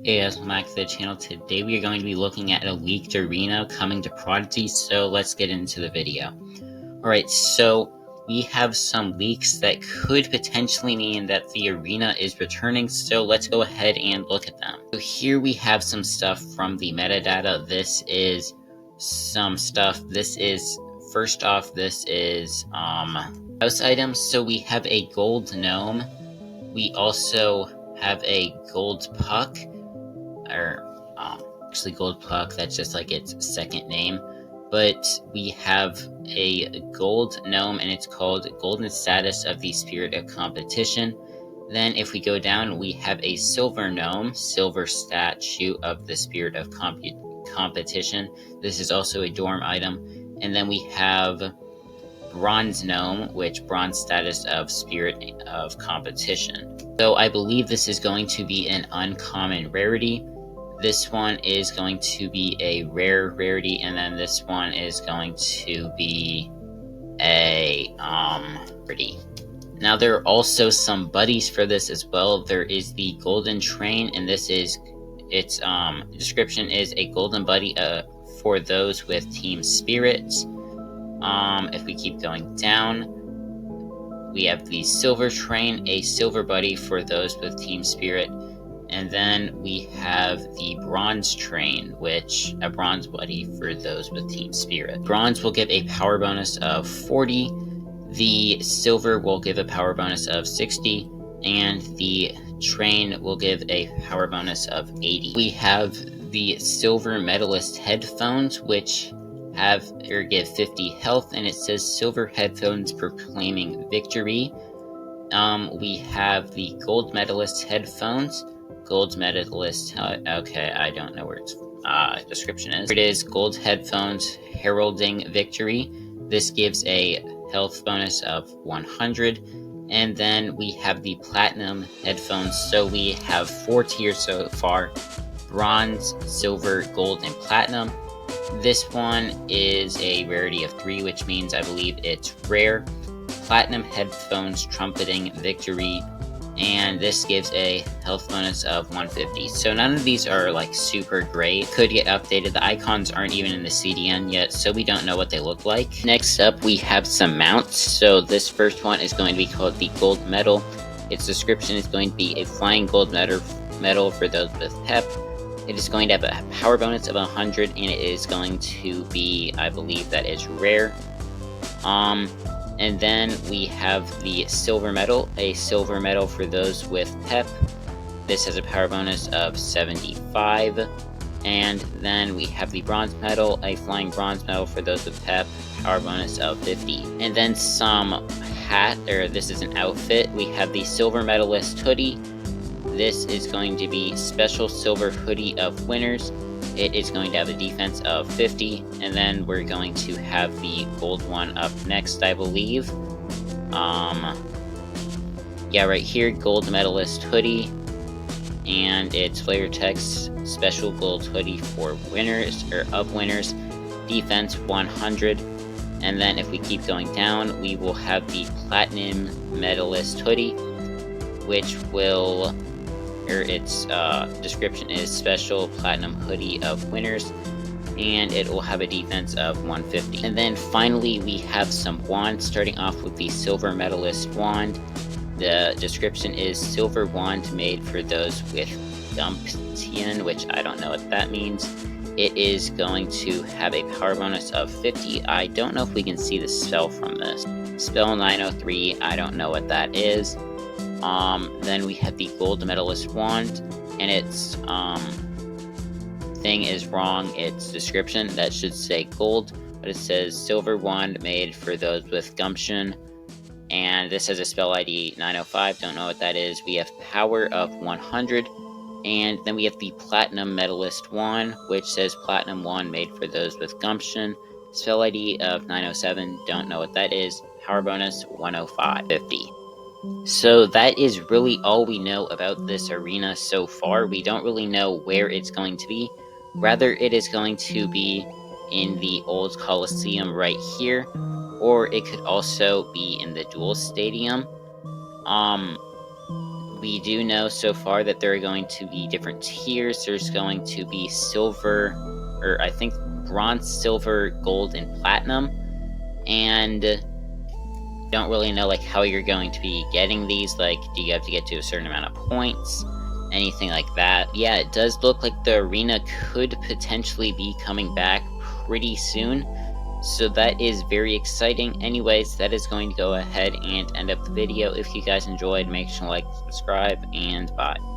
Hey guys, welcome back to the channel. Today we are going to be looking at a leaked arena coming to Prodigy, so let's get into the video. Alright, so we have some leaks that could potentially mean that the arena is returning, so let's go ahead and look at them. So here we have some stuff from the metadata. This is some stuff. First off, this is house items. So we have a gold gnome. We also have a gold puck. Actually gold puck, that's just like its second name, but we have a gold gnome and it's called Golden Status of the Spirit of Competition. Then if we go down, we have a silver gnome, Silver Statue of the Spirit of Competition. This is also a dorm item. And then we have Bronze gnome, which Bronze Status of Spirit of Competition. So I believe this is going to be an uncommon rarity. This one is going to be a rare rarity, and then this one is going to be a rarity. Now there are also some buddies for this as well. There is the Golden Train, and this is its description is a golden buddy for those with Team Spirit. If we keep going down, we have the Silver Train, a silver buddy for those with Team Spirit. And then we have the Bronze Train, which a bronze buddy for those with Team Spirit. Bronze will give a power bonus of 40, the silver will give a power bonus of 60, and the train will give a power bonus of 80. We have the silver medalist headphones, which give 50 health, and it says silver headphones proclaiming victory. We have the gold medalist headphones. Gold medalist, okay, I don't know where its description is. Here it is, gold headphones heralding victory. This gives a health bonus of 100. And then we have the platinum headphones. So we have 4 tiers so far: bronze, silver, gold, and platinum. This one is a rarity of 3, which means I believe it's rare. Platinum headphones trumpeting victory, and this gives a health bonus of 150. So none of these are like super great. Could get updated. The icons aren't even in the CDN yet, so we don't know what they look like. Next up, we have some mounts. So this first one is going to be called the Gold Medal. Its description is going to be a flying gold medal for those with pep. It is going to have a power bonus of 100, and it is going to be, I believe that is rare. And then we have the silver medal, a silver medal for those with pep. This has a power bonus of 75. And then we have the bronze medal, a flying bronze medal for those with pep, power bonus of 50. And then some this is an outfit. We have the silver medalist hoodie. This is going to be special silver hoodie of winners. It is going to have a defense of 50, and then we're going to have the gold one up next, I believe. Yeah, right here, gold medalist hoodie, and it's flavor text special gold hoodie for winners, or of winners, defense 100. And then if we keep going down, we will have the platinum medalist hoodie, which will, its description is special platinum hoodie of winners, and it will have a defense of 150. And then finally we have some wands, starting off with the silver medalist wand. The description is silver wand made for those with gumption, which I don't know what that means. It is going to have a power bonus of 50. I don't know if we can see the spell from this. Spell 903, I don't know what that is. Then we have the gold medalist wand, and its thing is wrong. Its description, that should say gold, but it says silver wand made for those with gumption, and this has a spell ID 905, don't know what that is. We have power of 100, and then we have the platinum medalist wand, which says platinum wand made for those with gumption, spell ID of 907, don't know what that is. Power bonus 105.50. So that is really all we know about this arena so far. We don't really know where it's going to be. Rather, it is going to be in the old Coliseum right here, or it could also be in the Duel Stadium. We do know so far that there are going to be different tiers. There's going to be silver, or I think bronze, silver, gold, and platinum. And don't really know like how you're going to be getting these. Like, do you have to get to a certain amount of points? Anything like that. Yeah, it does look like the arena could potentially be coming back pretty soon. So that is very exciting. Anyways, that is going to go ahead and end up the video. If you guys enjoyed, make sure to like, subscribe, and bye.